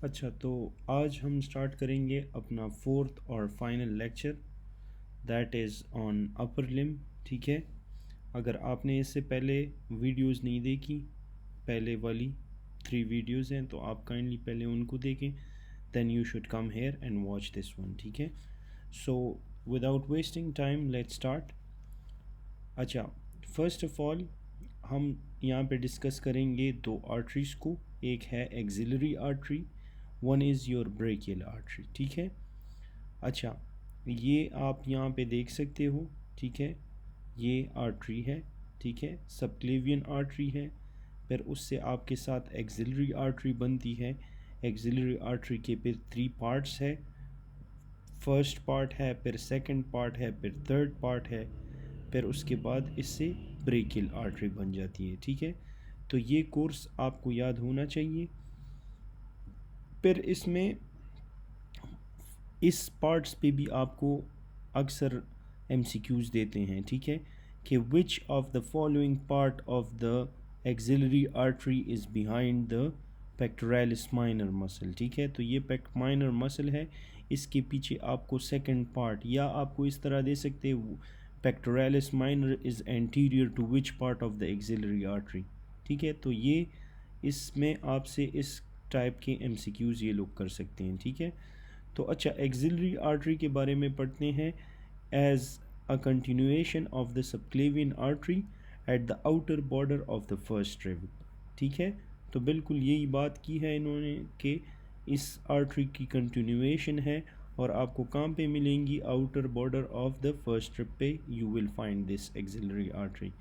अच्छा, तो आज हम स्टार्ट करेंगे अपना फोर्थ और final lecture, that is on upper limb. ठीक है। अगर आपने इससे पहले वीडियोस नहीं देखी, पहले वाली 3 वीडियोस हैं, तो आप काइंडली पहले उनको देखें, then you should come here and watch this one. ठीक है। So without wasting time let's start. अच्छा, फर्स्ट ऑफ ऑल हम यहाँ पे डिस्कस करेंगे दो आर्टरीज़ को। एक है axillary artery, one is your brachial artery. ठीक है। अच्छा, ये आप यहाँ पे देख सकते हो। ठीक है। ये आर्टरी है। ठीक है, सबक्लेवियन आर्टरी है। फिर उससे आपके साथ एक्सिलरी आर्टरी बनती है। एक्सिलरी आर्टरी के फिर 3 पार्ट्स है। फर्स्ट पार्ट है, फिर सेकंड पार्ट है, फिर थर्ड पार्ट है, फिर उसके बाद इससे ब्रेकियल आर्टरी बन जाती है। ठीक है। तो ये कोर्स आपको याद होना चाहिए। फिर इसमें इस पार्ट्स पे भी आपको अक्सर एमसीक्यूज़ देते हैं। ठीक है, कि which of the following part of the axillary artery is behind the pectoralis minor muscle. ठीक है, तो ये माइनर मसल है, इसके पीछे आपको सेकंड पार्ट, या आपको इस तरह दे सकते हैं pectoralis minor is anterior to which part of the axillary artery. ठीक है, तो ये इसमें आपसे इस टाइप के एमसीक्यूज़ ये लोग कर सकते हैं। ठीक है। तो अच्छा, एक्सिलरी आर्टरी के बारे में पढ़ते हैं। As a continuation of the subclavian artery at the outer border of the first rib. ठीक है, तो बिल्कुल यही बात की है इन्होंने कि इस आर्टरी की कंटिन्यूएशन है, और आपको कहाँ पे मिलेंगी? Outer border of the first rib पे you will find this axillary artery.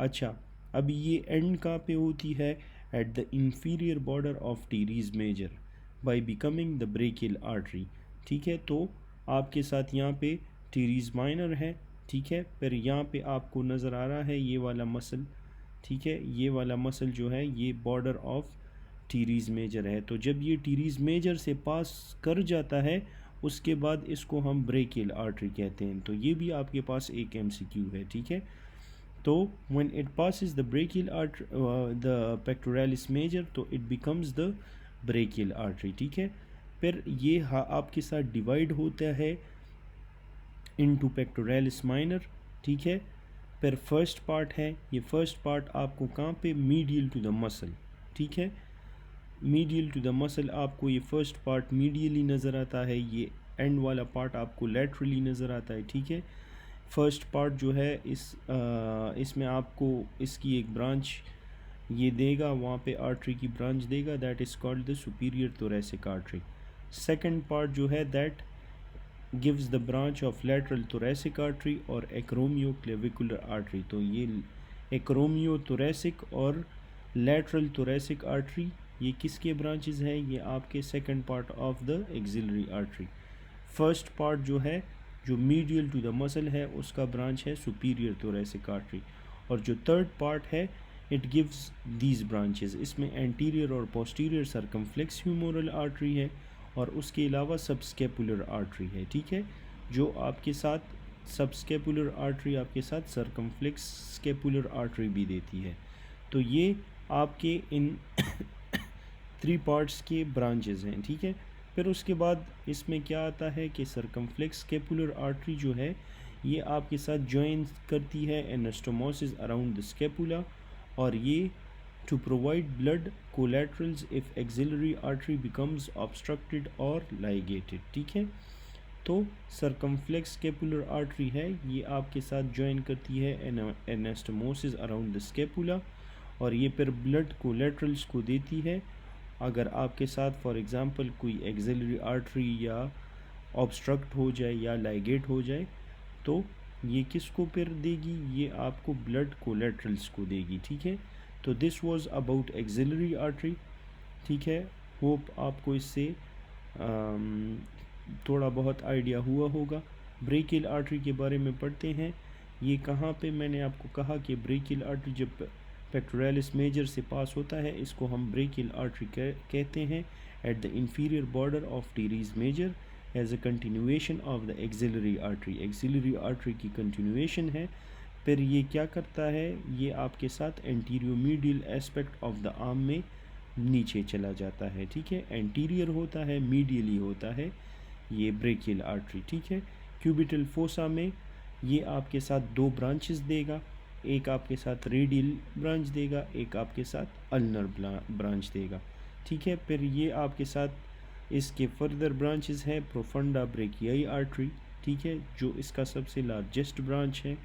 अच्छा, अब ये एंड कहाँ पे होती है? At the inferior border of teres major by becoming the brachial artery. ठीक है, तो आपके साथ यहाँ पे टीरीज माइनर है। ठीक है, फिर यहाँ पे आपको नज़र आ रहा है ये वाला मसल। ठीक है, ये वाला मसल जो है ये बॉर्डर ऑफ टीरीज मेजर है। तो जब ये टीरीज मेजर से पास कर जाता है, उसके बाद इसको हम ब्रेकियल आर्टरी कहते हैं। तो ये भी आपके पास एक एमसीक्यू है। ठीक है, तो when it passes the brachial artery, the pectoralis major, तो it becomes the brachial artery। ठीक है, फिर ये आपके साथ डिवाइड होता है इनटू पेक्टोरालिस माइनर। ठीक है, फिर फर्स्ट पार्ट है, ये फर्स्ट पार्ट आपको कहाँ पे? Medial to the muscle. ठीक है, मीडियल टू द मसल आपको ये फर्स्ट पार्ट मीडियली नज़र आता है, ये एंड वाला पार्ट आपको लेटरली नज़र आता है। ठीक है, फर्स्ट पार्ट जो है इसमें आपको इसकी एक ब्रांच ये देगा, वहाँ पे आर्टरी की ब्रांच देगा, that is called the superior thoracic artery. Second part जो है that gives the branch of lateral thoracic artery और एक्रोमियो क्लेविकुलर आर्टरी। तो ये एक्रोमियो थोरैसिक और लेटरल थोरैसिक आर्टरी ये किसके ब्रांचेस हैं? ये आपके second part of the axillary artery. First part जो है, जो मीडियल टू द मसल है, उसका ब्रांच है सुपीरियर थोरैसिक आर्टरी। और जो थर्ड पार्ट है, इट गिव्स दीज ब्रांचेस, इसमें एंटीरियर और पोस्टीरियर सर्कमफ्लेक्स ह्यूमरल आर्टरी है, और उसके अलावा सबस्केपुलर आर्टरी है। ठीक है, जो आपके साथ सबस्केपुलर आर्टरी आपके साथ सर्कमफ्लेक्स स्केपुलर आर्टरी भी देती है। तो ये आपके इन 3 पार्ट्स के ब्रांचेस हैं। ठीक है, फिर उसके बाद इसमें क्या आता है कि सर्कमफ्लेक्स स्केपुलर आर्टरी जो है ये आपके साथ ज्वाइन करती है एनास्टोमोसिस अराउंड द स्केपुला, और ये to provide blood collaterals if axillary artery becomes obstructed or ligated। ठीक है, तो सर्कमफ्लेक्स स्केपुलर आर्टरी है, ये आपके साथ ज्वाइन करती है एनास्टोमोसिस अराउंड द स्केपुला, और ये फिर ब्लड कोलेट्रल्स को देती है। अगर आपके साथ फॉर एग्ज़ाम्पल कोई एक्सिलरी आर्टरी या ऑब्स्ट्रक्ट हो जाए या लाइगेट हो जाए, तो ये किसको फिर देगी? ये आपको ब्लड कोलेट्रल्स को देगी। ठीक है, तो this was about axillary artery. ठीक है, होप आपको इससे थोड़ा बहुत आइडिया हुआ होगा। ब्रेकियल आर्टरी के बारे में पढ़ते हैं। ये कहाँ पे? मैंने आपको कहा कि ब्रेकियल आर्टरी जब पेक्टोरालिस मेजर से पास होता है, इसको हम ब्रेकियल आर्टरी कहते हैं, at the inferior border of teres major as a continuation of the axillary artery. Axillary artery की कंटिन्यूएशन है। फिर ये क्या करता है? ये आपके साथ anteromedial aspect of the arm में नीचे चला जाता है, ठीक है। एंटीरियर होता है, मीडियली होता है ये ब्रेकियल आर्टरी, ठीक है। क्यूबिटल फोसा में ये आपके साथ दो ब्रांचेस देगा, एक आपके साथ रेडियल ब्रांच देगा, एक आपके साथ अल्नर ब्रांच देगा, ठीक है। फिर ये आपके साथ इसके फर्दर ब्रांचेस हैं प्रोफंडा ब्रेकियाई आर्टरी, ठीक है, जो इसका सबसे लार्जेस्ट ब्रांच है।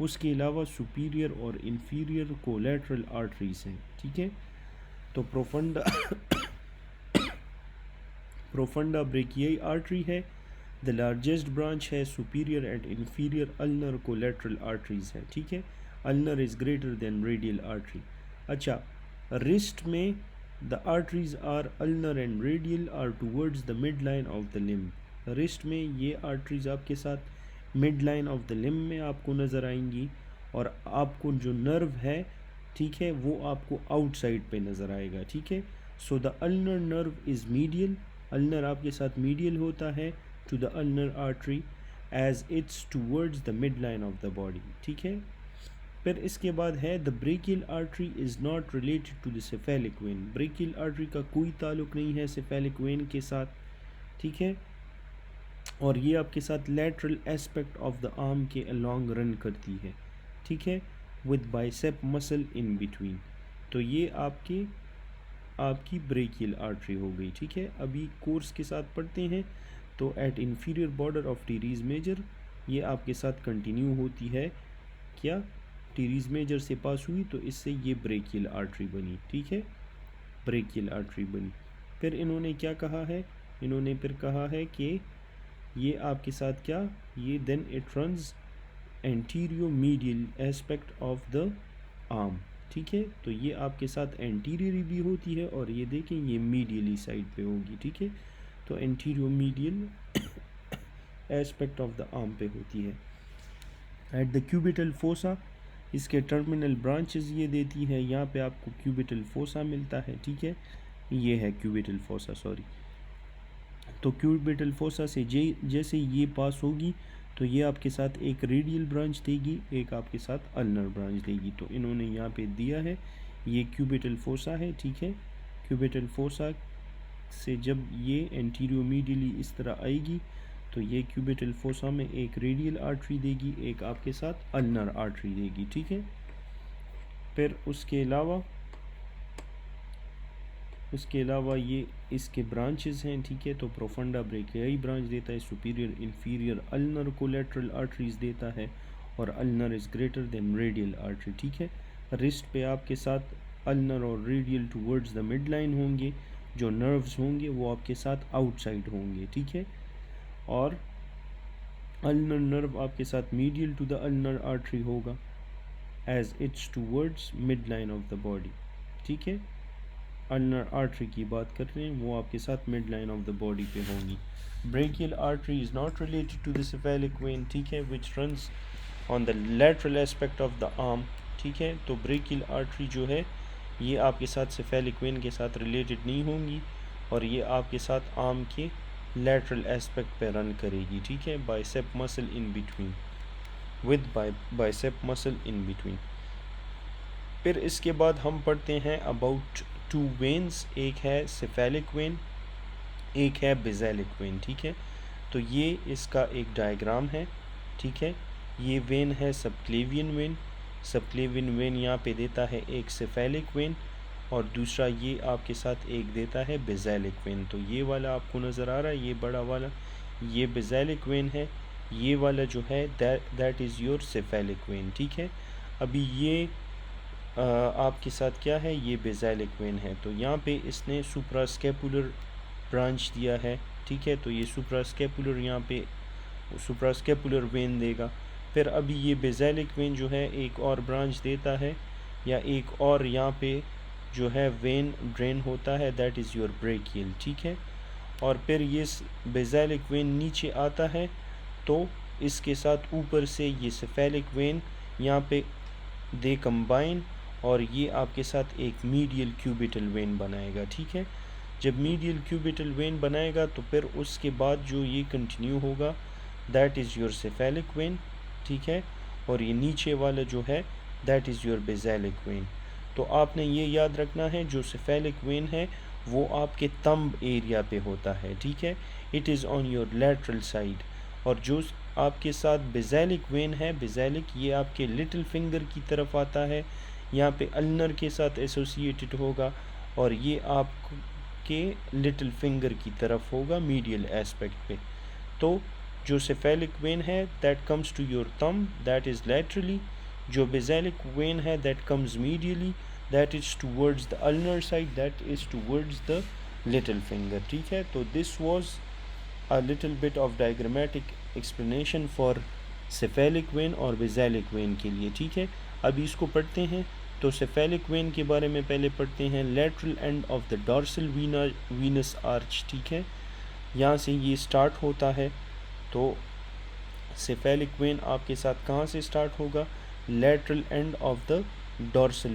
उसके अलावा सुपीरियर और इंफीरियर कोलैटरल आर्टरीज हैं, ठीक है। तो प्रोफंडा ब्रेकियाई आर्टरी है, द लार्जेस्ट ब्रांच है, superior and inferior ulnar collateral arteries है, ठीक है। Ulnar is greater than radial artery. अच्छा, रिस्ट में the arteries are ulnar and radial are towards the mid line of the limb. Wrist में ये arteries आपके साथ mid line of the limb में आपको नज़र आएंगी, और आपको जो नर्व है, ठीक है, वो आपको आउटसाइड पे नज़र आएगा, ठीक है। So the ulnar nerve is medial, ulnar आपके साथ मीडियल होता है to the ulnar artery as it's towards the mid line of the body, ठीक है। फिर इसके बाद है the brachial artery is not related to the cephalic vein. Brachial artery का कोई ताल्लुक नहीं है सेफेलिक वेन के साथ, ठीक है। और ये आपके साथ lateral aspect of the arm के अलॉन्ग रन करती है, ठीक है, with bicep muscle in between. तो ये आपकी ब्रेकियल आर्टरी हो गई, ठीक है। अभी कोर्स के साथ पढ़ते हैं। तो at inferior border of teres major ये आपके साथ कंटिन्यू होती है, क्या टीरीज मेजर से पास हुई तो इससे ये ब्रेकियल आर्टरी बनी, ठीक है, ब्रेकियल आर्टरी बनी। फिर इन्होंने क्या कहा है, इन्होंने फिर कहा है कि ये आपके साथ क्या, ये then it runs anteromedial aspect of the arm, ठीक है। तो ये आपके साथ एंटीरियर भी होती है, और ये देखें ये मीडियली साइड पे होगी, ठीक है। तो anteromedial aspect of the arm पे होती है। एट द क्यूबिटल फोसा इसके टर्मिनल ब्रांचेस ये देती है, यहाँ पे आपको क्यूबिटल फोसा मिलता है, ठीक है, ये है क्यूबिटल फोसा, सॉरी। तो क्यूबिटल फोसा से जैसे ये पास होगी तो ये आपके साथ एक रेडियल ब्रांच देगी, एक आपके साथ अल्नर ब्रांच देगी। तो इन्होंने यहाँ पे दिया है ये क्यूबिटल फोसा है, ठीक है। क्यूबिटल फोसा से जब ये एंटीरियो मीडियली इस तरह आएगी तो ये क्यूबिटल फोसा में एक रेडियल आर्टरी देगी, एक आपके साथ अल्नर आर्टरी देगी, ठीक है। फिर उसके अलावा ये इसके ब्रांचेस हैं, ठीक है। तो प्रोफंडा ब्रेकियाई ब्रांच देता है, superior inferior ulnar collateral arteries देता है, और ulnar is greater than radial artery, ठीक है। रिस्ट पे आपके साथ अल्नर और radial towards the mid line होंगे, जो नर्व्स होंगे वो आपके साथ आउटसाइड होंगे, ठीक है। और अल्नर नर्व आपके साथ medial to the ulnar artery होगा as it's towards mid line of the body, ठीक है। अल्नर आर्टरी की बात कर रहे हैं, वो आपके साथ mid line of the body पे होंगी। Brachial artery is not related to the cephalic vein, ठीक है, which runs on the lateral aspect of the arm, ठीक है। तो ब्रेकियल आर्टरी जो है ये आपके साथ सेफेलिक वेन के साथ रिलेटेड नहीं होंगी, और ये आपके साथ आर्म के लेटरल एस्पेक्ट पे रन करेगी, ठीक है, bicep muscle in between, with bicep muscle in between. फिर इसके बाद हम पढ़ते हैं अबाउट टू वेन्स, एक है सेफेलिक वेन, एक है बेसेलिक वेन, ठीक है। तो ये इसका एक डायग्राम है, ठीक है। ये वेन है सबक्लेवियन वेन, सबक्लेवियन वेन यहाँ पे देता है एक सेफेलिक वेन, और दूसरा ये आपके साथ एक देता है बेसेलिक वेन। तो ये वाला आपको नज़र आ रहा है, ये बड़ा वाला, ये बेसेलिक वेन है, ये वाला जो है that is your cephalic vein, ठीक है। अभी ये आपके साथ क्या है, ये बेसेलिक वेन है। तो यहाँ पे इसने सुप्रास्केपुलर ब्रांच दिया है, ठीक है। तो ये सुप्रास्केपुलर यहाँ पे सुप्रास्केपुलर वेन देगा। फिर अभी ये बेसेलिक वेन जो है एक और ब्रांच देता है, या एक और यहाँ पे जो है वेन ड्रेन होता है, दैट इज़ योर ब्रेकियल, ठीक है। और फिर ये बेसेलिक वेन नीचे आता है, तो इसके साथ ऊपर से ये सेफेलिक वेन यहाँ पे दे कंबाइन, और ये आपके साथ एक मीडियल क्यूबिटल वेन बनाएगा, ठीक है। जब मीडियल क्यूबिटल वेन बनाएगा तो फिर उसके बाद जो ये कंटिन्यू होगा that is your cephalic vein, ठीक है। और ये नीचे वाला जो है दैट इज़ योर बेसेलिक वेन। तो आपने ये याद रखना है, जो सेफेलिक वेन है वो आपके थंब एरिया पे होता है, ठीक है, it is on your lateral side. और जो आपके साथ बेज़ैलिक वेन है, बेज़ैलिक ये आपके लिटिल फिंगर की तरफ आता है, यहाँ पे अल्नर के साथ एसोसिएटेड होगा, और ये आपके लिटिल फिंगर की तरफ होगा मीडियल एस्पेक्ट पे। तो जो सेफेलिक वेन है that comes to your thumb, that is laterally. जो बेज़ैलिक वेन है that comes medially, that is towards the ulnar side, that is towards the little finger, ठीक है। तो this was a little bit of diagrammatic explanation for cephalic vein और basalic vein के लिए, ठीक है। अभी इसको पढ़ते हैं। तो cephalic vein के बारे में पहले पढ़ते हैं, lateral end of the dorsal venous arch, ठीक है, यहाँ से ये स्टार्ट होता है। तो cephalic vein आपके साथ कहाँ से स्टार्ट होगा, lateral end of the dorsal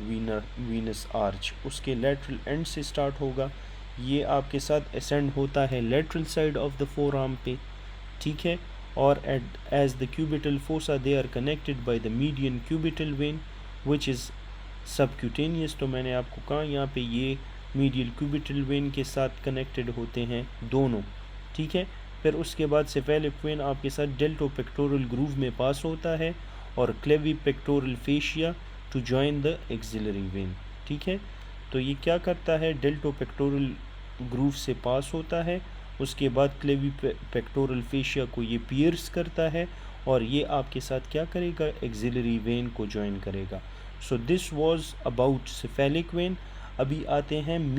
venous arch, उसके lateral end से स्टार्ट होगा। ये आपके साथ असेंड होता है lateral side of the forearm पे, ठीक है। और as the cubital fossa they are connected by the median cubital vein which is subcutaneous. तो मैंने आपको कहा यहाँ पे ये मीडियल क्यूबिटल वेन के साथ कनेक्टेड होते हैं दोनों, ठीक है। फिर उसके बाद सेफेलिक वेन आपके साथ डेल्टो पेक्टोरल ग्रूव में पास होता है और clavipectoral fascia to join the axillary vein, ठीक है। तो ये क्या करता है, डेल्टो पेक्टोरल ग्रूव से पास होता है, उसके बाद क्लेवी पेक्टोरल फेशिया को ये पियर्स करता है और ये आपके साथ क्या करेगा, एक्सिलरी वेन को ज्वाइन करेगा। सो this was about cephalic vein. अभी आते हैं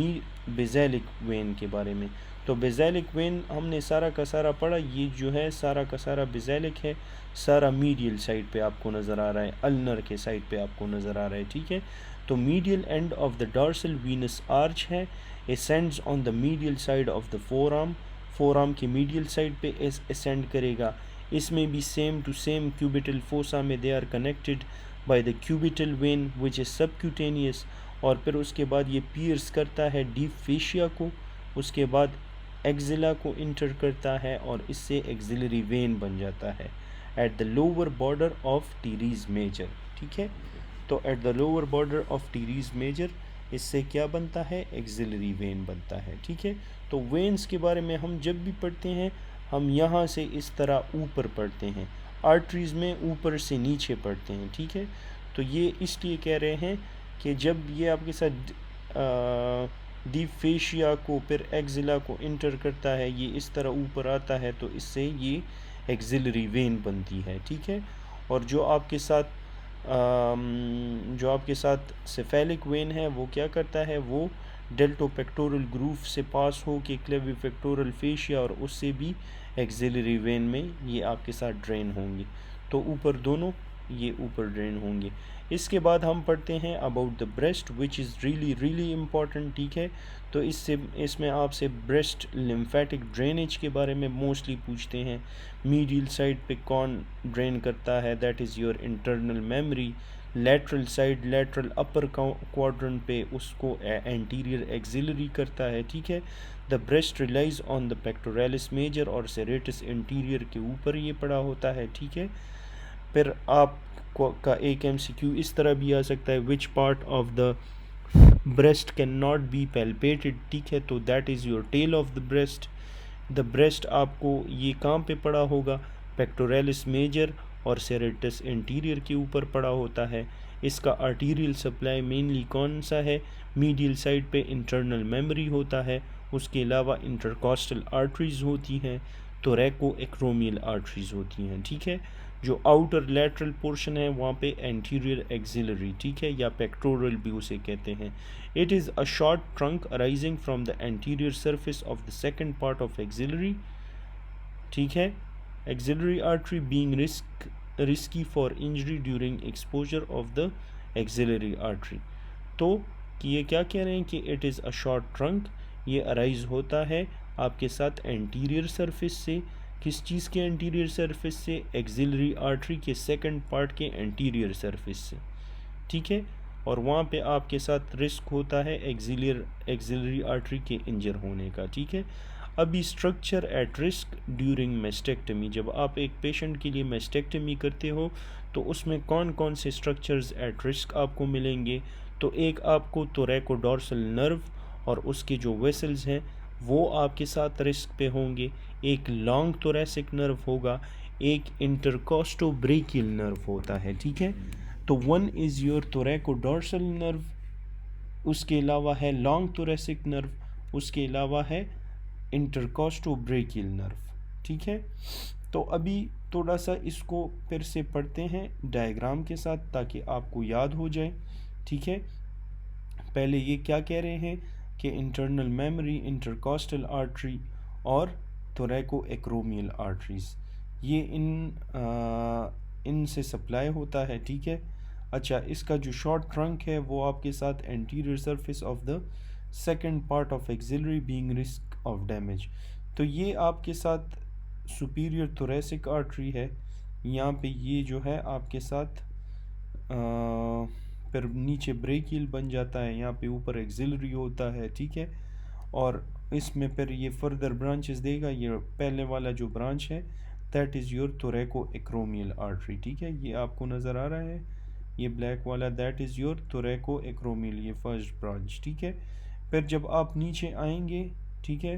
बेज़ैलिक वेन के बारे में। तो बेज़ैलिक वेन हमने सारा का सारा पढ़ा, ये जो है सारा का सारा बेज़ैलिक है, सारा मीडियल साइड पे आपको नज़र आ रहा है, अल्नर के साइड पे आपको नज़र आ रहा है, ठीक है। तो medial end of the dorsal Venus arch है, ascends on the medial side of the forearm, forearm की medial side पे ascend करेगा। इसमें भी same to same cubital fossa में they are connected by the cubital vein which is subcutaneous. और फिर उसके बाद ये पियर्स करता है डीप फेशिया को, उसके बाद एक्जिला को इंटर करता है और इससे एक्सिलरी वेन बन जाता है at the lower border of teres major, ठीक है। तो at the lower border of teres major इससे क्या बनता है, एक्सिलरी वेन बनता है, ठीक है। तो वेन्स के बारे में हम जब भी पढ़ते हैं हम यहाँ से इस तरह ऊपर पढ़ते हैं, आर्टरीज़ में ऊपर से नीचे पढ़ते हैं, ठीक है। तो ये इसलिए कह रहे हैं कि जब ये आपके साथ डीप फेशिया को फिर एक्जिला को इंटर करता है, ये इस तरह ऊपर आता है, तो इससे ये एक्सिलरी वेन बनती है, ठीक है। और जो आपके साथ सेफेलिक वेन है वो क्या करता है, वो डेल्टो पेक्टोरल ग्रूव से पास हो के क्लेवी पेक्टोरल फेशिया और उससे भी एक्सिलरी वेन में ये आपके साथ ड्रेन होंगे। तो ऊपर दोनों ये ऊपर ड्रेन होंगे। इसके बाद हम पढ़ते हैं about the breast which is really really important, ठीक है। तो इसमें आपसे ब्रेस्ट लिम्फेटिक ड्रेनेज के बारे में मोस्टली पूछते हैं। मीडियल साइड पे कौन ड्रेन करता है, that is your internal memory. Lateral side, lateral upper quadrant पे उसको एंटीरियर एक्सिलरी करता है, ठीक है। The breast relies on the pectoralis major और सेरेटस इंटीरियर के ऊपर ये पड़ा होता है, ठीक है। फिर आप का एक MCQ इस तरह भी आ सकता है, which part of the breast can not be palpated, ठीक है। तो that is your tail of the breast. The breast आपको ये कहाँ पे पड़ा होगा, पेक्टोरलिस मेजर और सेरेटस इंटीरियर के ऊपर पड़ा होता है। इसका आर्टीरियल सप्लाई मेनली कौन सा है, मीडियल साइड पे इंटरनल मेमोरी होता है, उसके अलावा इंटरकॉस्टल आर्टरीज़ होती हैं, थोरैको एक्रोमियल आर्टरीज़ होती हैं, ठीक है। जो आउटर लैटरल पोर्शन है वहाँ पे एंटीरियर एक्सिलरी, ठीक है, या पेक्टोरल भी उसे कहते हैं। It is a short trunk arising from the anterior surface of the second part of axillary, ठीक है। Axillary artery being risky for injury during exposure of the axillary artery. तो कि ये क्या कह रहे हैं कि it is a short trunk, ये अराइज होता है आपके साथ एंटीरियर सरफेस से। किस चीज़ के एंटीरियर सरफेस से, एक्सिलरी आर्टरी के सेकंड पार्ट के एंटीरियर सरफेस से, ठीक है। और वहाँ पे आपके साथ रिस्क होता है एक्सिलरी आर्टरी के इंजर होने का, ठीक है। अभी structure at risk during mastectomy, जब आप एक पेशेंट के लिए मेस्टेक्टमी करते हो तो उसमें कौन कौन से स्ट्रक्चर्स एट रिस्क आपको मिलेंगे। तो एक आपको थोरैकोडोर्सल नर्व और उसके जो वेसल्स हैं वो आपके साथ रिस्क पे होंगे, एक लॉन्ग थोरैसिक नर्व होगा, एक इंटरकोस्टोब्रेकियल नर्व होता है, ठीक है। तो one is your thoracodorsal nerve, उसके अलावा है लॉन्ग थोरैसिक नर्व, उसके अलावा है इंटरकोस्टोब्रेकियल नर्व, ठीक है। तो अभी थोड़ा सा इसको फिर से पढ़ते हैं डायग्राम के साथ ताकि आपको याद हो जाए, ठीक है। पहले ये क्या कह रहे हैं कि इंटरनल मेमोरी, इंटरकोस्टल आर्टरी और थोरैको एक्रोमियल आर्टरीज, ये इनसे सप्लाई होता है, ठीक है। अच्छा, इसका जो शॉर्ट ट्रंक है वो आपके साथ anterior surface of the second part of axillary being risk of damage. तो ये आपके साथ सुपीरियर थोरैसिक आर्टरी है, यहाँ पे ये जो है आपके साथ फिर नीचे ब्रेकियल बन जाता है, यहाँ पे ऊपर एक्सिलरी होता है, ठीक है। और इसमें फिर ये फर्दर ब्रांचेस देगा, ये पहले वाला जो ब्रांच है that is your थोरैको acromial artery, ठीक है। ये आपको नज़र आ रहा है, ये ब्लैक वाला दैट इज़ योर थोरैको एक्रोमियल, ये फर्स्ट ब्रांच, ठीक है। फिर जब आप नीचे आएंगे, ठीक है,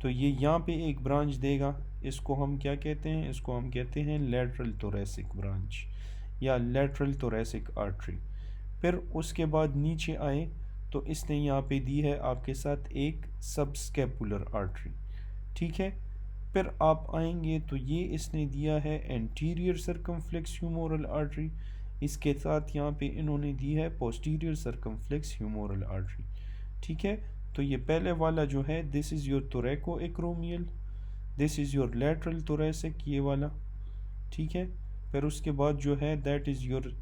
तो ये यहाँ पे एक ब्रांच देगा, इसको हम क्या कहते हैं, इसको हम कहते हैं लेटरल थोरैसिक ब्रांच या लेटरल थोरैसिक आर्टरी। फिर उसके बाद नीचे आए तो इसने यहाँ पे दी है आपके साथ एक सबस्कैपुलर आर्टरी, ठीक है। फिर आप आएंगे तो ये इसने दिया है एंटीरियर सर्कमफ्लेक्स ह्यूमोरल आर्टरी, इसके साथ यहाँ पे इन्होंने दी है पोस्टीरियर सर्कमफ्लेक्स ह्यूमोरल आर्टरी, ठीक है। तो ये पहले वाला जो है this is your थोरैको acromial, this is your lateral thoracic, ये वाला, ठीक है। फिर उसके बाद जो है that is your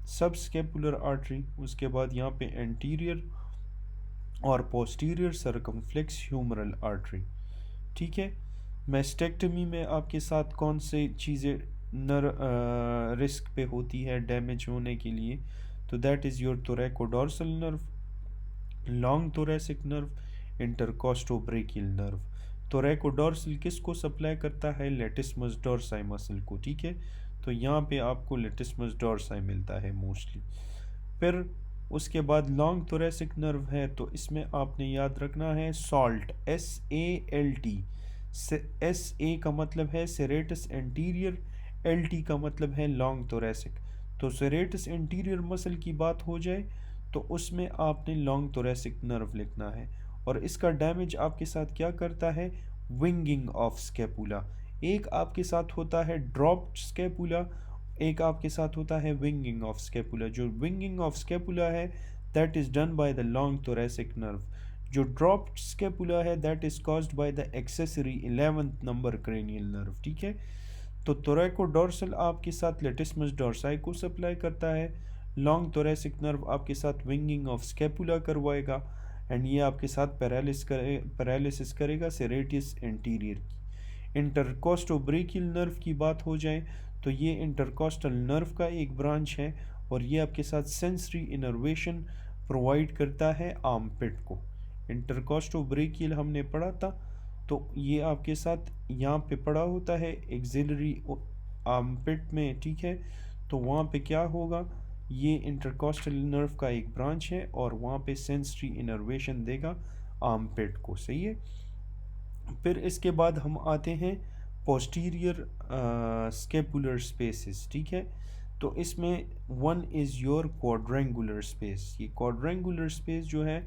subscapular artery, उसके बाद यहाँ पे एंटीरियर और पोस्टीरियर सर्कमफ्लेक्स ह्यूमरल आर्टरी, ठीक है। मैस्टेक्टमी में आपके साथ कौन से चीज़ें रिस्क पे होती है डैमेज होने के लिए, तो that is your thoracodorsal nerve, long thoracic nerve, intercostobrachial nerve. Thoracodorsal किसको सप्लाई करता है, लेटिस्मस डोर्साई मसल को, ठीक है। तो यहाँ पे आपको लेटिस्मस डोर्साई मिलता है मोस्टली। फिर उसके बाद लॉन्ग थोरैसिक नर्व है तो इसमें आपने याद रखना है सॉल्ट, SALT। SA का मतलब है सेरेटस एंटीरियर, LT का मतलब है लॉन्ग थोरैसिक। तो सेरेटस एंटीरियर मसल की बात हो जाए तो उसमें आपने लॉन्ग थोरैसिक नर्व लिखना है, और इसका डैमेज आपके साथ क्या करता है, विंगिंग ऑफ स्कैपुला। एक आपके साथ होता है ड्रॉप्ड स्कैपुला, एक आपके साथ होता है विंगिंग ऑफ स्कैपुला। जो विंगिंग ऑफ स्कैपुला है that is done by the long thoracic nerve, जो ड्रॉप्ड स्कैपुला है that is caused by the accessory 11th number cranial nerve, ठीक है। तो थोरैकोडोर्सल आपके साथ लेटिस्मस डोर्साई को सप्लाई करता है, लॉन्ग थोरैसिक नर्व आपके साथ विंगिंग ऑफ स्कैपुला करवाएगा, एंड ये आपके साथ पैरालिसिस करेगा सेरेटिस एंटीरियर की। इंटरकोस्टोब्रेकियल नर्व की बात हो जाए तो ये इंटरकोस्टल नर्व का एक ब्रांच है और ये आपके साथ सेंसरी इनर्वेशन प्रोवाइड करता है आर्मपिट को। इंटरकोस्टोब्रेकियल हमने पढ़ा था, तो ये आपके साथ यहाँ पे पड़ा होता है एक्सिलरी आर्मपिट में, ठीक है। तो वहाँ पे क्या होगा, ये इंटरकोस्टल नर्व का एक ब्रांच है और वहाँ पे सेंसरी इनर्वेशन देगा आर्मपिट को, सही है। फिर इसके बाद हम आते हैं पोस्टीरियर स्केपुलर स्पेसेस, ठीक है। तो इसमें one is your quadrangular space, ये क्वाड्रेंगुलर स्पेस जो है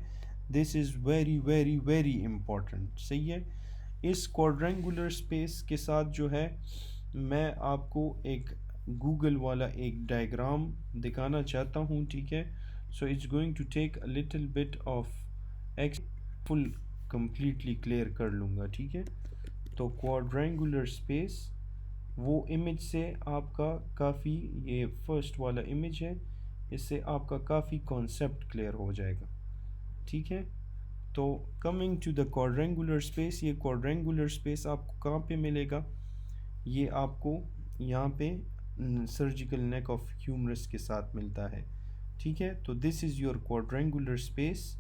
this is very very very important, सही है। इस क्वाड्रेंगुलर स्पेस के साथ जो है मैं आपको एक गूगल वाला एक डायग्राम दिखाना चाहता हूँ, ठीक है। So it's going to take a little bit of x, full completely clear कर लूँगा, ठीक है। तो क्वाड्रेंगुलर स्पेस वो इमेज से आपका काफ़ी, ये फर्स्ट वाला इमेज है, इससे आपका काफ़ी कॉन्सेप्ट क्लियर हो जाएगा, ठीक है। तो coming to the quadrangular space, ये क्वाड्रेंगुलर स्पेस आपको कहाँ पे मिलेगा, ये आपको यहाँ पे सर्जिकल नेक ऑफ ह्यूमरस के साथ मिलता है, ठीक है। तो this is your quadrangular space,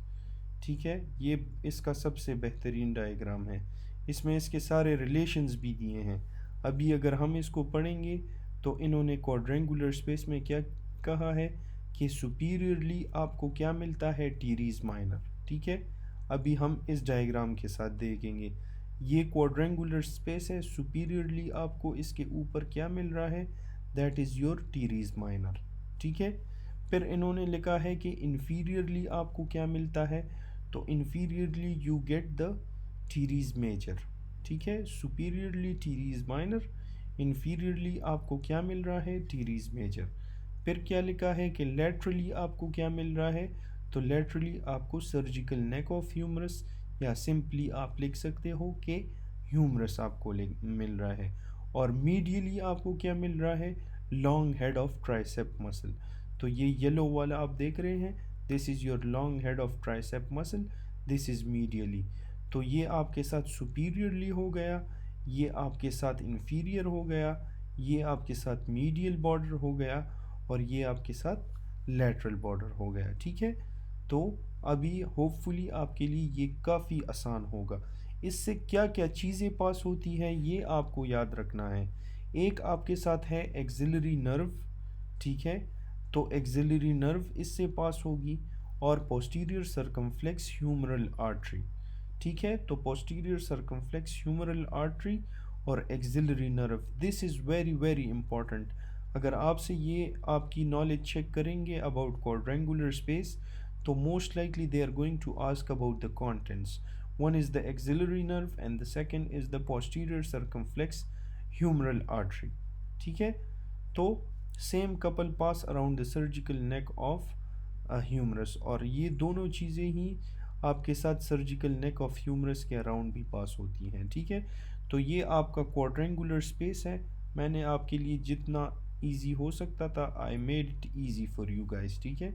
ठीक है। ये इसका सबसे बेहतरीन डायग्राम है, इसमें इसके सारे रिलेशंस भी दिए हैं। अभी अगर हम इसको पढ़ेंगे तो इन्होंने क्वाड्रेंगुलर स्पेस में क्या कहा है कि सुपीरियरली आपको क्या मिलता है, टीरीज माइनर। ठीक है, अभी हम इस डायग्राम के साथ देखेंगे। ये क्वाड्रेंगुलर स्पेस है, सुपीरियरली आपको इसके ऊपर क्या मिल रहा है, that is your teres minor. ठीक है, फिर इन्होंने लिखा है कि इन्फीरियरली आपको क्या मिलता है, तो inferiorly you get the teres major. ठीक है, सुपीरियरली टीरीज माइनर, इन्फीरियरली आपको क्या मिल रहा है, टीरीज मेजर। फिर क्या लिखा है कि लेटरली आपको क्या मिल रहा है, तो लेटरली आपको सर्जिकल नेक ऑफ ह्यूमरस, या सिंपली आप लिख सकते हो कि ह्यूमरस आपको मिल रहा है। और मीडियली आपको क्या मिल रहा है, long head of tricep muscle. तो ये येलो वाला आप देख रहे हैं, this is your long head of tricep muscle, this is medially. तो ये आपके साथ सुपीरियरली हो गया, ये आपके साथ इन्फीरियर हो गया, ये आपके साथ मीडियल बॉर्डर हो गया, और ये आपके साथ लेटरल बॉर्डर हो गया। ठीक है, तो अभी होपफुली आपके लिए ये काफ़ी आसान होगा। इससे क्या क्या चीज़ें पास होती हैं ये आपको याद रखना है। एक आपके साथ है एक्सिलरी नर्व। ठीक है, तो एक्सिलरी नर्व इससे पास होगी, और पोस्टीरियर सर्कमफ्लेक्स ह्यूमरल आर्टरी। ठीक है, तो पोस्टीरियर सर्कमफ्लेक्स ह्यूमरल आर्टरी और axillary nerve, this is very very important. अगर आपसे ये आपकी नॉलेज चेक करेंगे अबाउट quadrangular स्पेस, तो most likely they are going to ask about the contents. One is the axillary nerve and the second is the posterior circumflex humeral artery. ठीक है, तो same couple pass around the surgical neck of humerus, और ये दोनों चीज़ें ही आपके साथ सर्जिकल नेक ऑफ ह्यूमरस के अराउंड भी पास होती हैं। ठीक है, तो ये आपका क्वाड्रेंगुलर स्पेस है। मैंने आपके लिए जितना ईजी हो सकता था, I made it easy for you guys. ठीक है,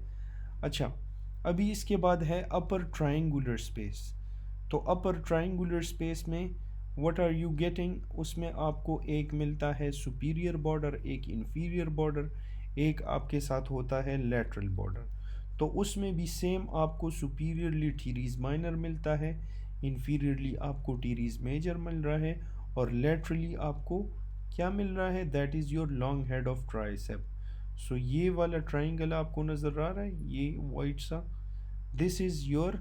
अच्छा, अभी इसके बाद है अपर ट्रायंगुलर स्पेस। तो अपर ट्रायंगुलर स्पेस में व्हाट आर यू गेटिंग, उसमें आपको एक मिलता है सुपीरियर बॉर्डर, एक इन्फीरियर बॉर्डर, एक आपके साथ होता है लेटरल बॉर्डर। तो उसमें भी सेम आपको सुपीरियरली टीरीज माइनर मिलता है, इन्फीरियरली आपको टीरीज मेजर मिल रहा है, और लेटरली आपको क्या मिल रहा है, that is your long head of tricep. So ये वाला ट्राइंगल आपको नज़र आ रहा है, ये वाइट सा, this is your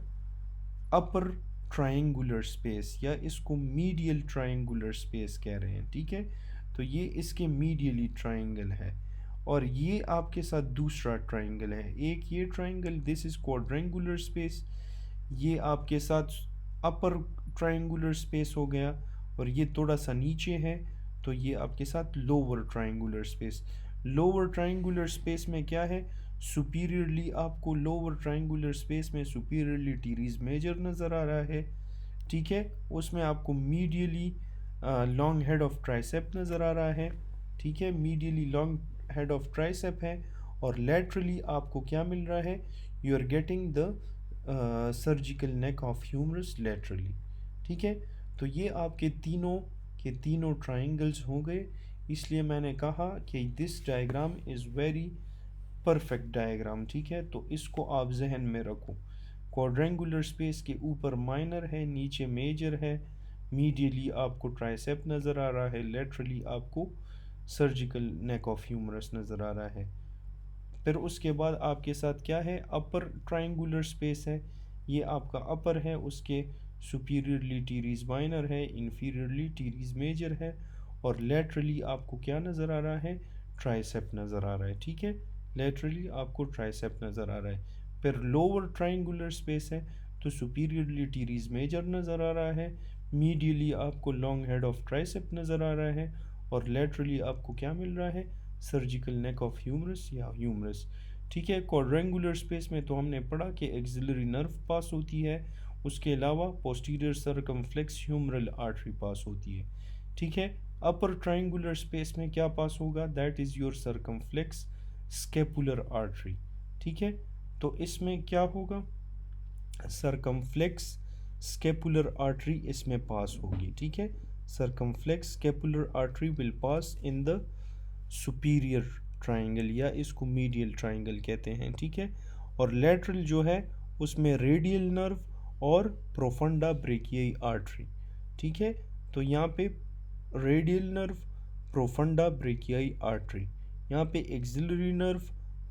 upper triangular space, या इसको मीडियल ट्रायंगुलर स्पेस कह रहे हैं। ठीक है, तो ये इसके मीडियली ट्रायंगल है, और ये आपके साथ दूसरा ट्रायंगल है। एक ये triangle, this is quadrangular space, ये आपके साथ अपर ट्रायंगुलर स्पेस हो गया, और ये थोड़ा सा नीचे है, तो ये आपके साथ lower triangular space. Lower triangular space में क्या है, सुपीरियरली आपको लोअर ट्रायंगुलर स्पेस में सुपीरियरली टीरीज मेजर नज़र आ रहा है। ठीक है, उसमें आपको medially long head of tricep नज़र आ रहा है। ठीक है, medially long head of tricep है, और लेटरली आपको क्या मिल रहा है, you are getting the surgical neck of humerus laterally. ठीक है, तो ये आपके तीनों के तीनों ट्राइंगल्स हो गए। इसलिए मैंने कहा कि this diagram is very perfect diagram. ठीक है, तो इसको आप जहन में रखो। क्वाड्रेंगुलर स्पेस के ऊपर माइनर है, नीचे मेजर है, मीडियली आपको ट्राइसेप नज़र आ रहा है, लेटरली आपको सर्जिकल नेक ऑफ ह्यूमरस नज़र आ रहा है। फिर उसके बाद आपके साथ क्या है, अपर ट्रायंगुलर स्पेस है, ये आपका अपर है, उसके सुपीरियरली टीरीज माइनर है, इन्फीरियरली टीरीज मेजर है, और लेटरली आपको क्या नज़र आ रहा है, ट्राइसेप नज़र आ रहा है। ठीक है, लेटरली आपको ट्राइसेप नज़र आ रहा है। फिर लोअर ट्रायंगुलर स्पेस है, तो सुपीरियरली टीरीज मेजर नज़र आ रहा है, मीडियली आपको लॉन्ग हेड ऑफ ट्राइसेप नज़र आ रहा है, और लेटरली आपको क्या मिल रहा है, सर्जिकल नेक ऑफ ह्यूमरस या ह्यूमरस। ठीक है, क्वाड्रेंगुलर स्पेस में तो हमने पढ़ा कि एक्सिलरी नर्व पास होती है, उसके अलावा पोस्टीरियर सर्कमफ्लेक्स ह्यूमरल आर्टरी पास होती है। ठीक है, अपर ट्रायंगुलर स्पेस में क्या पास होगा, that is your circumflex scapular artery. ठीक है, तो इसमें क्या होगा, सर्कमफ्लेक्स स्केपुलर आर्टरी इसमें पास होगी। ठीक है, circumflex scapular artery will pass in the superior triangle, या इसको मीडियल ट्रायंगल कहते हैं। ठीक है, और लेटरल जो है उसमें रेडियल नर्व और प्रोफंडा ब्रेकियाई आर्टरी। ठीक है, तो यहाँ पे radial nerve, profunda brachii artery, यहाँ पे axillary nerve,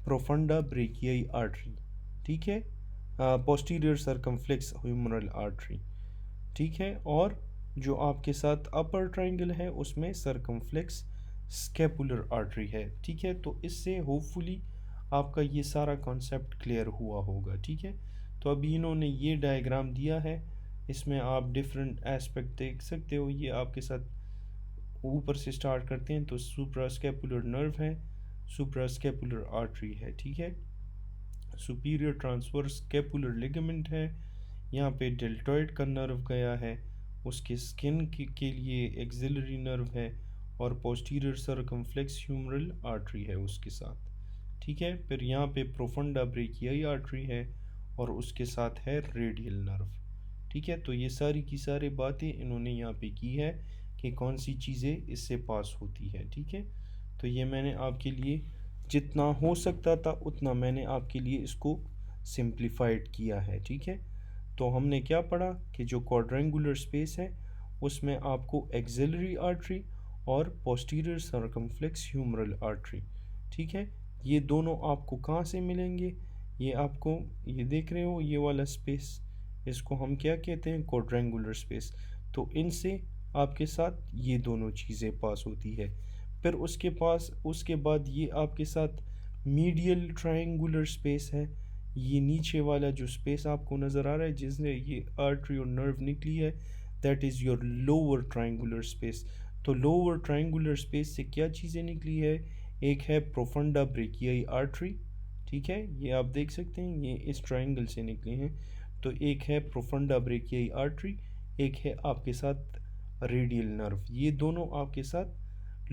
profunda brachii artery, ठीक है, पोस्टीरियर सरकमफ्लेक्स ह्यूमरल आर्टरी, ठीक है, और जो आपके साथ अपर ट्रायंगल है उसमें सरकमफ्लेक्स स्कैपुलर आर्टरी है, ठीक है। तो इससे होपफुली आपका ये सारा कॉन्सेप्ट क्लियर हुआ होगा, ठीक है। तो अभी इन्होंने ये डायग्राम दिया है, इसमें आप डिफरेंट एस्पेक्ट देख सकते हो। ये आपके साथ ऊपर से स्टार्ट करते हैं तो सुप्रास्कैपुलर नर्व है, सुप्रास्कैपुलर आर्टरी है, ठीक है, सुपीरियर ट्रांसवर्स स्कैपुलर लिगामेंट है, यहाँ पे डेल्टॉइड का नर्व गया है, उसके स्किन के लिए एक्सिलरी नर्व है, और पोस्टीरियर सरकमफ्लेक्स ह्यूमरल आर्टरी है उसके साथ, ठीक है। फिर यहाँ पे प्रोफंडा ब्रेकियाई आर्टरी है और उसके साथ है रेडियल नर्व, ठीक है। तो ये सारी की सारी बातें इन्होंने यहाँ पे की है कि कौन सी चीज़ें इससे पास होती है, ठीक है। तो ये मैंने आपके लिए जितना हो सकता था उतना मैंने आपके लिए इसको सिंप्लीफाइड किया है, ठीक है। तो हमने क्या पढ़ा कि जो क्वाड्रेंगुलर स्पेस है उसमें आपको एक्सिलरी आर्टरी और पोस्टीरियर सरकमफ्लेक्स ह्यूमरल आर्टरी, ठीक है, ये दोनों आपको कहाँ से मिलेंगे, ये आपको, ये देख रहे हो ये वाला स्पेस, इसको हम क्या कहते हैं, क्वाड्रेंगुलर स्पेस। तो इनसे आपके साथ ये दोनों चीज़ें पास होती है। फिर उसके बाद ये आपके साथ मीडियल ट्रायंगुलर स्पेस है, ये नीचे वाला जो स्पेस आपको नज़र आ रहा है जिसने ये आर्टरी और नर्व निकली है, that is your lower triangular space. तो लोअर ट्रायंगुलर स्पेस से क्या चीज़ें निकली है, एक है प्रोफंडा ब्रेकियाई आर्टरी, ठीक है, ये आप देख सकते हैं ये इस ट्रायंगल से निकले हैं। तो एक है प्रोफंडा ब्रेकियाई आर्टरी, एक है आपके साथ रेडियल नर्व, ये दोनों आपके साथ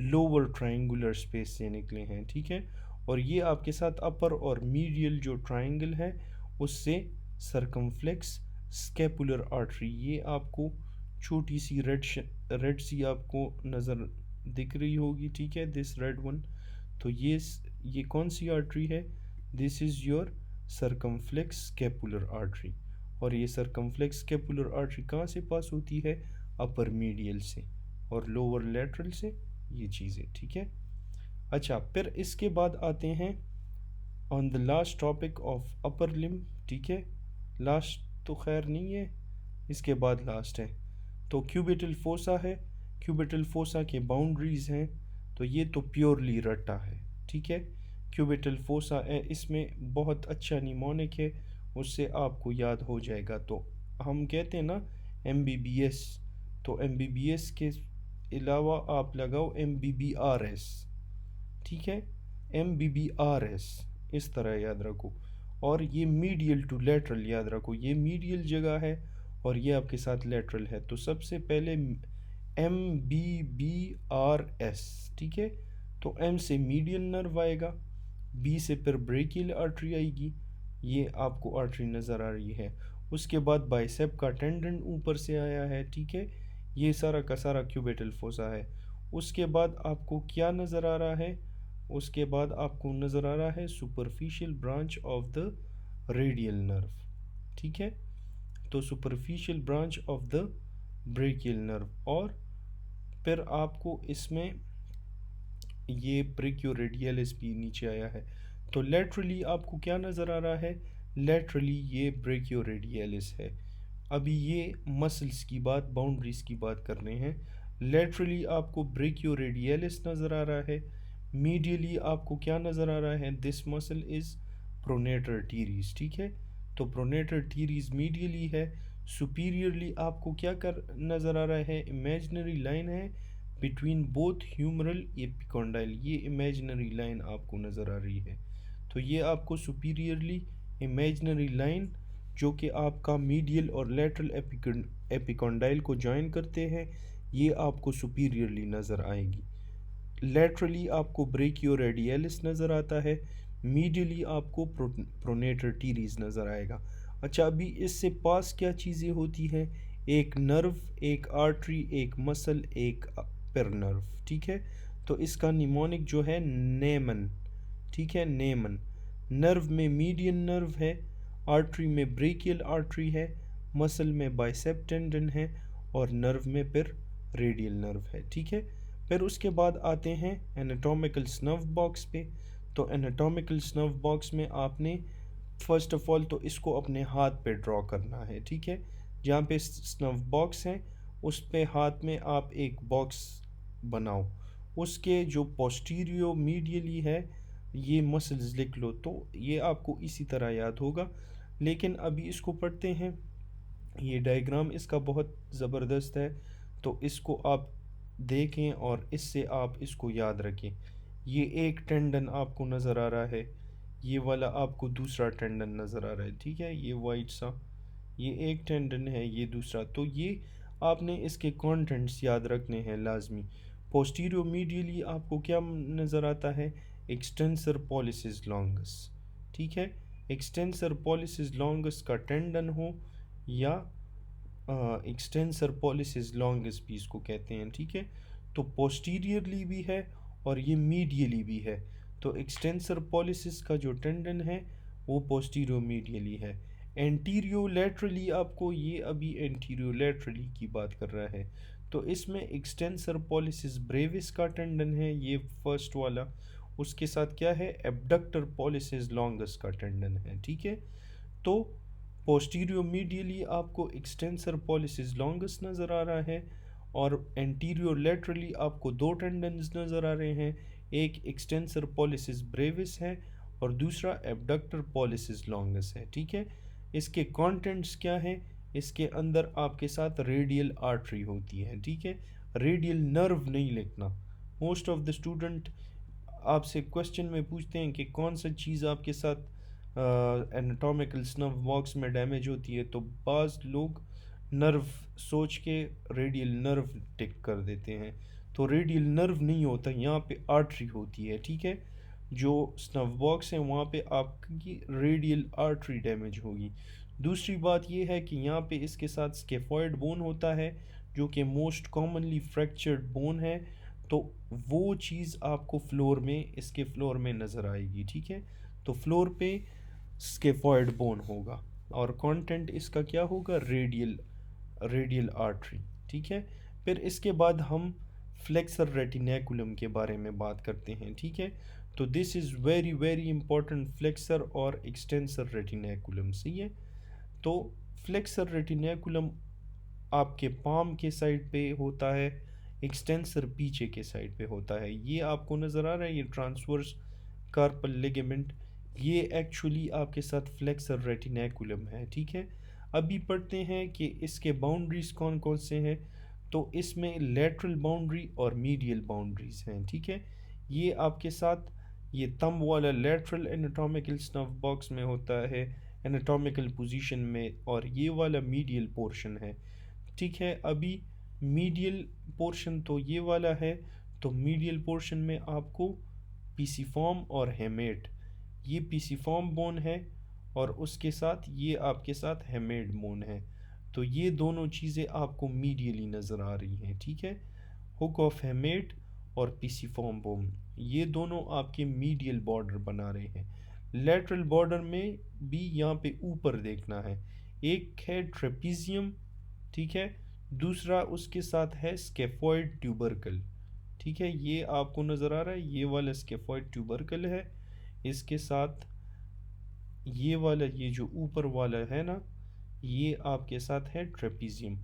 लोअर ट्रायंगुलर स्पेस से निकले हैं, ठीक है। और ये आपके साथ अपर और मीडियल जो ट्रायंगल है उससे सरकमफ्लेक्स स्कैपुलर आर्टरी, ये आपको छोटी सी रेड सी आपको नज़र दिख रही होगी, ठीक है, दिस रेड वन। तो ये कौन सी आर्टरी है, this is your circumflex scapular artery, और ये सरकमफ्लेक्स स्कैपुलर आर्टरी कहाँ से पास होती है, अपर मीडियल से, और लोअर लेटरल से, ये चीज़ें, ठीक है। अच्छा, फिर इसके बाद आते हैं on the last topic of upper limb, ठीक है, लास्ट तो खैर नहीं है, इसके बाद लास्ट है। तो क्यूबिटल फोसा है, क्यूबिटल फोसा के बाउंड्रीज हैं, तो ये तो प्योरली रट्टा है, ठीक है, क्यूबिटल फोसा है, इसमें बहुत अच्छा निमोनिक है, उससे आपको याद हो जाएगा। तो हम कहते हैं ना MBBS, तो MBBS के अलावा आप लगाओ MBBRS, ठीक है, MBBRS, इस तरह याद रखो। और ये मीडियल टू लेटरल याद रखो, ये मीडियल जगह है और ये आपके साथ लेटरल है। तो सबसे पहले MBBRS, ठीक है, तो M से मीडियल नर्व आएगा, B से फिर ब्रेकियल आर्टरी आएगी, ये आपको आर्टरी नज़र आ रही है। उसके बाद बाइसेप का टेंडन ऊपर से आया है, ठीक है, ये सारा का सारा क्यूबिटल फोसा है। उसके बाद आपको क्या नज़र आ रहा है, उसके बाद आपको नज़र आ रहा है superficial branch of the radial nerve, ठीक है, तो superficial branch of the brachial nerve. और फिर आपको इसमें ये ब्रेकियोरेडियलिस भी नीचे आया है। तो लेटरली आपको क्या नज़र आ रहा है, लेटरली ये ब्रेकियोरेडियलिस है। अभी ये मसल्स की बात, बाउंड्रीज की बात कर रहे हैं। लेटरली आपको ब्रेकियोरेडियलिस नज़र आ रहा है, मीडियली आपको क्या नज़र आ रहा है, this muscle is pronator teres, ठीक है, तो प्रोनेटर टीरीज मीडियली है। सुपीरियरली आपको क्या कर नज़र आ रहा है, इमेजिनरी लाइन है बिटवीन बोथ ह्यूमरल एपिकोंडाइल, ये इमेजिनरी लाइन आपको नज़र आ रही है। तो ये आपको सुपीरियरली इमेजिनरी लाइन जो कि आपका मीडियल और लेटरल एपिकोंडाइल को ज्वाइन करते हैं, ये आपको सुपीरियरली नज़र आएगी। लेटरली आपको ब्रेकियोरेडियलिस नज़र आता है, मीडियली आपको प्रोनेटर टीरीज नज़र आएगा। अच्छा, अभी इससे पास क्या चीज़ें होती हैं, एक नर्व, एक आर्टरी, एक मसल, एक पर नर्व, ठीक है। तो इसका निमोनिक जो है नेमन, ठीक है, नेमन। नर्व में मीडियन नर्व है, आर्टरी में ब्रेकियल आर्टरी है, मसल में बाइसेप टेंडन है, और नर्व में फिर रेडियल नर्व है, ठीक है। फिर उसके बाद आते हैं एनाटॉमिकल स्नर्व बॉक्स पे। तो एनाटॉमिकल स्नफ बॉक्स में आपने फर्स्ट ऑफ ऑल तो इसको अपने हाथ पे ड्रॉ करना है, ठीक है। जहाँ पे स्नफ बॉक्स है उस पे हाथ में आप एक बॉक्स बनाओ। उसके जो पोस्टीरियो मीडियली है ये मसल्स लिख लो, तो ये आपको इसी तरह याद होगा। लेकिन अभी इसको पढ़ते हैं। ये डायग्राम इसका बहुत ज़बरदस्त है, तो इसको आप देखें और इससे आप इसको याद रखें। ये एक टेंडन आपको नज़र आ रहा है, ये वाला आपको दूसरा टेंडन नज़र आ रहा है, ठीक है। ये वाइट सा ये एक टेंडन है, ये दूसरा। तो ये आपने इसके कंटेंट्स याद रखने हैं लाजमी। पोस्टीरियो मीडियली आपको क्या नज़र आता है? एक्सटेंसर पॉलिसिस लॉन्गस, ठीक है। एक्सटेंसर पॉलिसिस लॉन्गस का टेंडन हो या एक्सटेंसर पॉलिसिस लॉन्गस भी इसको कहते हैं, ठीक है। तो पोस्टीरियरली भी है और ये मीडियली भी है। तो एक्सटेंसर पॉलिसिस का जो टेंडन है वो पोस्टीरियो मीडियली है। एंटीरियो लैटरली आपको, ये अभी एंटीरियो लैटरली की बात कर रहा है, तो इसमें एक्सटेंसर पॉलिसिस ब्रेविस का टेंडन है, ये फर्स्ट वाला। उसके साथ क्या है? एब्डक्टर पॉलिसिस लॉन्गस का टेंडन है, ठीक है। तो पोस्टीरियो मीडियली आपको एक्सटेंसर पॉलिसिस लॉन्गस नज़र आ रहा है और एंटीरियो लेटरली आपको दो टेंडन्स नज़र आ रहे हैं, एक एक्सटेंसर पॉलिसिस ब्रेविस है और दूसरा एब्डक्टर पॉलिसिस लॉन्गस है, ठीक है। इसके कंटेंट्स क्या हैं? इसके अंदर आपके साथ रेडियल आर्टरी होती है, ठीक है। रेडियल नर्व नहीं लिखना। मोस्ट ऑफ द स्टूडेंट आपसे क्वेश्चन में पूछते हैं कि कौन सा चीज़ आपके साथ एनाटॉमिकल स्नफ बॉक्स में डैमेज होती है, तो बाज़ लोग नर्व सोच के रेडियल नर्व टिक कर देते हैं। तो रेडियल नर्व नहीं होता, यहाँ पे आर्टरी होती है, ठीक है। जो स्नफ बॉक्स है वहाँ पे आपकी रेडियल आर्टरी डैमेज होगी। दूसरी बात ये है कि यहाँ पे इसके साथ स्केफॉइड बोन होता है जो कि मोस्ट कॉमनली फ्रैक्चर्ड बोन है। तो वो चीज़ आपको फ्लोर में, इसके फ्लोर में नज़र आएगी, ठीक है। तो फ्लोर पे स्केफॉइड बोन होगा और कंटेंट इसका क्या होगा? रेडियल रेडियल आर्टरी, ठीक है। फिर इसके बाद हम फ्लेक्सर रेटिनेकुलम के बारे में बात करते हैं, ठीक है। तो this is very very important, flexor और एक्सटेंसर रेटिनेकुलम, सही है। तो फ्लेक्सर रेटिनेकुलम आपके पाम के साइड पे होता है, एक्सटेंसर पीछे के साइड पे होता है। ये आपको नज़र आ रहा है, ये ट्रांसवर्स कार्पल लिगामेंट, ये एक्चुअली आपके साथ फ्लेक्सर रेटिनेकुलम है, ठीक है। अभी पढ़ते हैं कि इसके बाउंड्रीज कौन कौन से हैं। तो इसमें लेटरल बाउंड्री और मीडियल बाउंड्रीज हैं, ठीक है। ये आपके साथ ये थंब वाला लेटरल एनाटॉमिकल स्नफ बॉक्स में होता है एनाटॉमिकल पोजीशन में, और ये वाला मीडियल पोर्शन है, ठीक है। अभी मीडियल पोर्शन तो ये वाला है, तो मीडियल पोर्शन में आपको पीसीफॉर्म और हेमेट, ये पीसीफॉर्म बोन है और उसके साथ ये आपके साथ हेमेट बोन है। तो ये दोनों चीज़ें आपको मीडियली नज़र आ रही हैं, ठीक है। हुक ऑफ हेमेट और पीसीफॉर्म बोन, ये दोनों आपके मीडियल बॉर्डर बना रहे हैं। लेटरल बॉर्डर में भी यहाँ पे ऊपर देखना है, एक है ट्रेपीजियम, ठीक है। दूसरा उसके साथ है स्केफॉइड ट्यूबरकल, ठीक है। ये आपको नज़र आ रहा है, ये वाला स्केफॉइड ट्यूबरकल है, इसके साथ ये वाला, ये जो ऊपर वाला है ना, ये आपके साथ है ट्रेपीजियम।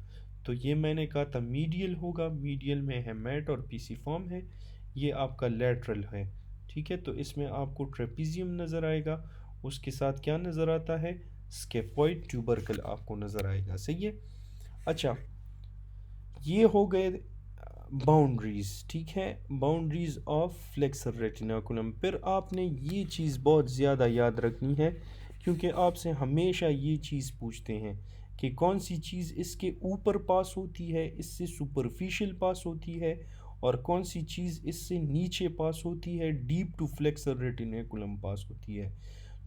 तो ये मैंने कहा था मीडियल होगा, मीडियल में हेमेट और पीसीफॉर्म है, ये आपका लेटरल है, ठीक है। तो इसमें आपको ट्रेपीजियम नज़र आएगा, उसके साथ क्या नज़र आता है? स्केफॉइड ट्यूबरकल आपको नज़र आएगा, सही है। अच्छा, ये हो गए बाउंड्रीज, ठीक है, बाउंड्रीज ऑफ फ्लेक्सर रेटिनाकुलम। फिर आपने ये चीज़ बहुत ज़्यादा याद रखनी है क्योंकि आपसे हमेशा ये चीज़ पूछते हैं कि कौन सी चीज़ इसके ऊपर पास होती है, इससे सुपरफिशियल पास होती है, और कौन सी चीज़ इससे नीचे पास होती है, डीप टू फ्लेक्सर रेटिनेकुलम पास होती है।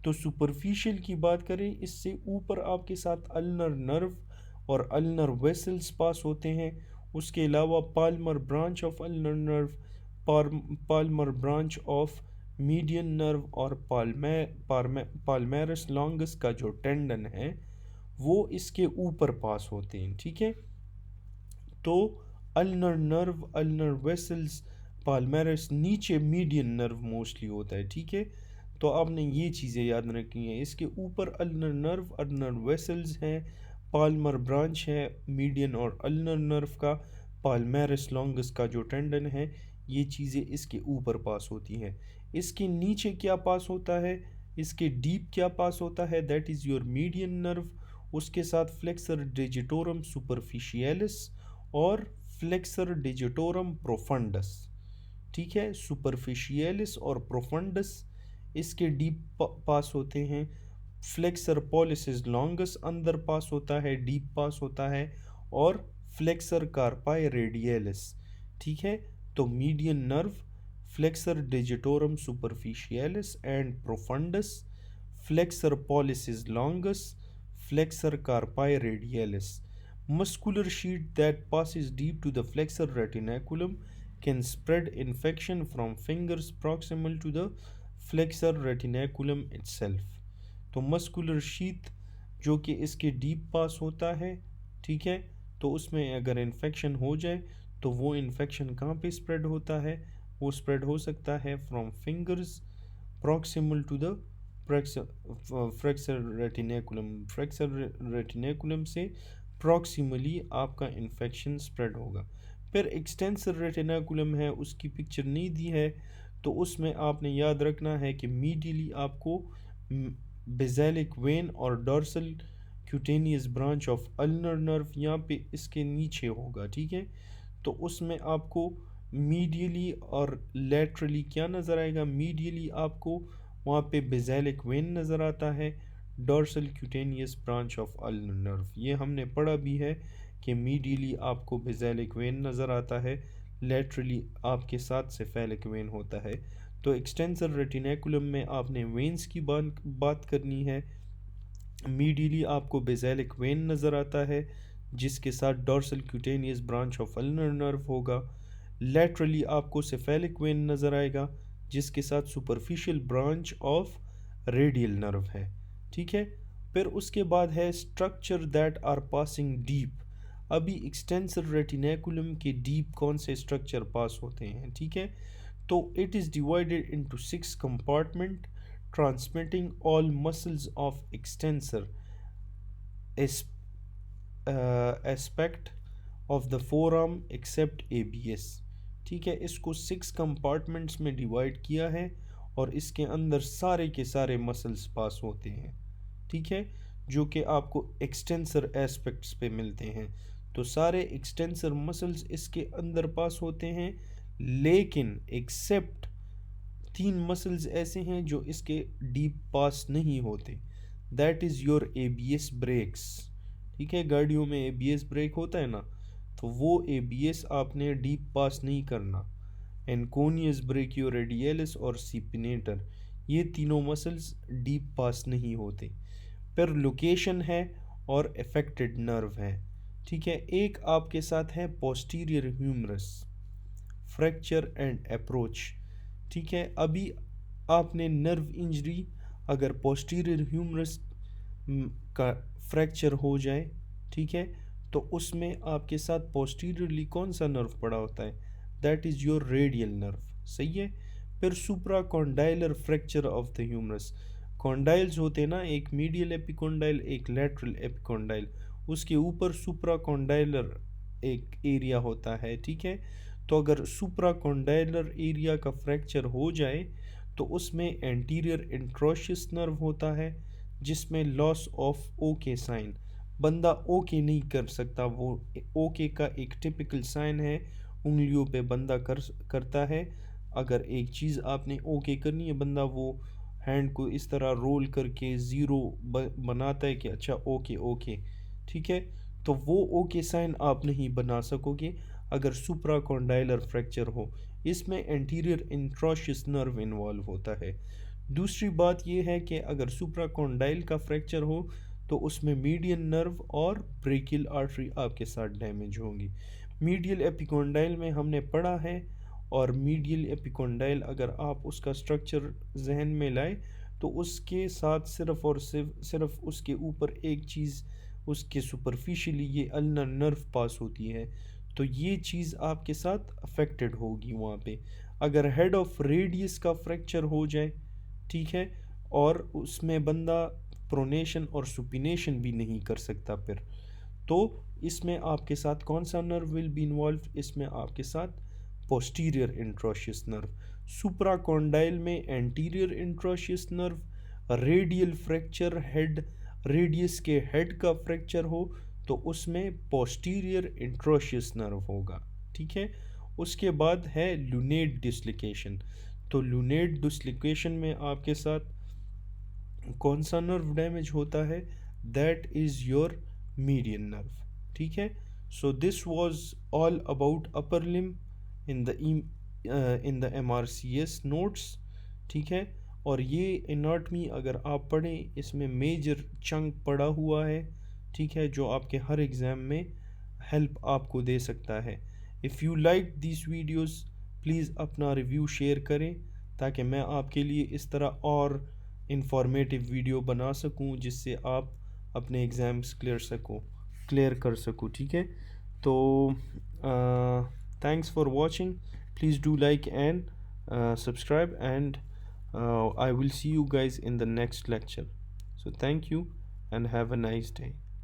तो सुपरफिशियल की बात करें, इससे ऊपर आपके साथ अल्नर नर्व और अल्नर वेसल्स पास होते हैं। उसके अलावा Palmer branch of ulnar nerve, Palmer branch of median nerve और पाल्मेरस लॉन्गस का जो टेंडन है वो इसके ऊपर पास होते हैं, ठीक है। तो अल्नर नर्व, अल्नर वेसल्स, पाल्मेरस नीचे मीडियन नर्व मोस्टली होता है, ठीक है। तो आपने ये चीज़ें याद रखनी है। इसके ऊपर अल्नर नर्व, अल्नर वेसल्स हैं, पाल्मर ब्रांच है मीडियन और अल्नर नर्व का, पाल्मेरस लॉन्गस का जो टेंडन है, ये चीज़ें इसके ऊपर पास होती हैं। इसके नीचे क्या पास होता है, इसके डीप क्या पास होता है, that is your median nerve. उसके साथ फ्लेक्सर डिजिटोरम सुपरफिशियलिस और फ्लेक्सर डिजिटोरम प्रोफंडस, ठीक है। सुपरफिशियलिस और प्रोफंडस इसके डीप पास होते हैं। फ्लेक्सर पॉलिसिस लॉन्गस अंदर पास होता है, डीप पास होता है। और फ्लेक्सर कार्पाई रेडियलिस, ठीक है। तो median nerve, flexor digitorum superficialis and profundis, flexor pollicis longus, flexor carpi radialis. Muscular sheet that passes deep to the flexor retinaculum can spread infection from fingers proximal to the flexor retinaculum itself. तो muscular sheath जो कि इसके deep पास होता है, ठीक है, तो उसमें अगर इन्फेक्शन हो जाए तो वो इन्फेक्शन कहाँ पे स्प्रेड होता है, वो स्प्रेड हो सकता है from fingers proximal to the fracture retinaculum, fracture retinaculum से प्रॉक्सिमली आपका इन्फेक्शन स्प्रेड होगा। फिर एक्सटेंसर रेटिनेकुलम है, उसकी पिक्चर नहीं दी है, तो उसमें आपने याद रखना है कि मीडियली आपको बेज़ैलिक वेन और dorsal cutaneous branch of ulnar nerve यहाँ पे इसके नीचे होगा, ठीक है। तो उसमें आपको मीडियली और लेटरली क्या नज़र आएगा, मीडियली आपको वहाँ पे बेज़ैलिक वेन नज़र आता है, dorsal cutaneous branch of ulnar nerve, ये हमने पढ़ा भी है कि मीडियली आपको बेज़ैलिक वेन नज़र आता है, लेटरली आपके साथ सेफेलिक वेन होता है। तो एक्सटेंसर रेटिनेकुलम में आपने वेन्स की बात करनी है। मीडियली आपको बेज़ैलिक वेन नज़र आता है जिसके साथ dorsal cutaneous branch of ulnar nerve होगा। लेटरली आपको सेफेलिक वेन नज़र आएगा जिसके साथ superficial branch of radial nerve है, ठीक है। फिर उसके बाद है structure that are passing deep. अभी एक्सटेंसर रेटिनेकुलम के डीप कौन से स्ट्रक्चर पास होते हैं, ठीक है। तो it is divided into 6 compartment transmitting all muscles of extensor aspect of the forearm except ABS, ठीक है। इसको 6 कंपार्टमेंट्स में डिवाइड किया है और इसके अंदर सारे के सारे मसल्स पास होते हैं, ठीक है, जो कि आपको एक्सटेंसर एस्पेक्ट्स पे मिलते हैं। तो सारे एक्सटेंसर मसल्स इसके अंदर पास होते हैं, लेकिन एक्सेप्ट 3 मसल्स ऐसे हैं जो इसके डीप पास नहीं होते, that is your ABS brakes, ठीक है। गाड़ियों में ABS ब्रेक होता है ना, तो वो ABS आपने डीप पास नहीं करना। एनकोनियस ब्रेकियोरेडियलिस और सीपिनेटर, ये तीनों मसल्स डीप पास नहीं होते। पर लोकेशन है और अफेक्टेड नर्व है, ठीक है। एक आपके साथ है posterior humerus, fracture and approach, ठीक है। अभी आपने नर्व इंजरी अगर पोस्टीरियर ह्यूमरस का फ्रैक्चर हो जाए, ठीक है, तो उसमें आपके साथ पोस्टीरियरली कौन सा नर्व पड़ा होता है, that is your radial nerve, सही है। फिर supracondylar fracture of the humerus, condyles होते हैं ना, एक मीडियल एपिकॉन्डाइल एक लैटरल एपिकॉन्डाइल, उसके ऊपर सुप्रा कॉन्डाइलर एक एरिया होता है, ठीक है। तो अगर सुप्रा कॉन्डाइलर एरिया का फ्रैक्चर हो जाए तो उसमें एंटीरियर इंट्रोशियस नर्व होता है जिसमें लॉस ऑफ ओके साइन, बंदा ओके नहीं कर सकता, वो ओके का एक टिपिकल साइन है, उंगलियों पे बंदा करता है। अगर एक चीज़ आपने ओके करनी है, बंदा वो हैंड को इस तरह रोल करके ज़ीरो बनाता है कि अच्छा ओके ओके, ठीक है। तो वो ओके साइन आप नहीं बना सकोगे अगर सुप्राकॉन्डाइलर फ्रैक्चर हो, इसमें एंटीरियर इंट्रोशियस नर्व इन्वॉल्व होता है। दूसरी बात यह है कि अगर सुप्राकॉन्डाइल का फ्रैक्चर हो तो उसमें मीडियन नर्व और ब्रेकियल आर्टरी आपके साथ डैमेज होंगी। मीडियल एपिकॉन्डाइल में हमने पढ़ा है, और मीडियल एपिकॉन्डाइल अगर आप उसका स्ट्रक्चर जहन में लाए तो उसके साथ सिर्फ और सिर्फ उसके ऊपर एक चीज़, उसके सुपरफिशियली ये अल्नर नर्व पास होती है। तो ये चीज़ आपके साथ अफेक्टेड होगी वहाँ पे। अगर हेड ऑफ रेडियस का फ्रैक्चर हो जाए, ठीक है, और उसमें बंदा प्रोनेशन और सुपिनेशन भी नहीं कर सकता फिर, तो इसमें आपके साथ कौन सा नर्व विल बी इन्वॉल्व? इसमें आपके साथ पोस्टीरियर इंट्रोशियस नर्व। सुप्राकॉन्डाइल में anterior interosseous nerve. Radial fracture head, radius के हेड का फ्रैक्चर हो तो उसमें पोस्टीरियर इंट्रोशियस नर्व होगा, ठीक है। उसके बाद है लूनेट डिस्लोकेशन। तो लूनेट डिस्लोकेशन में आपके साथ कौन सा नर्व डैमेज होता है? That is your median nerve, ठीक है। So this was all about upper limb in the MRCS notes, ठीक है। और ये एनाटमी अगर आप पढ़ें, इसमें मेजर चंक पड़ा हुआ है, ठीक है, जो आपके हर एग्ज़ाम में हेल्प आपको दे सकता है। If you like this videos, please अपना रिव्यू शेयर करें ताकि मैं आपके लिए इस तरह और इंफॉर्मेटिव वीडियो बना सकूं जिससे आप अपने एग्ज़ाम्स क्लियर कर सको, ठीक है। तो thanks for watching, please do like and subscribe, and I will see you guys in the next lecture. So thank you and have a nice day.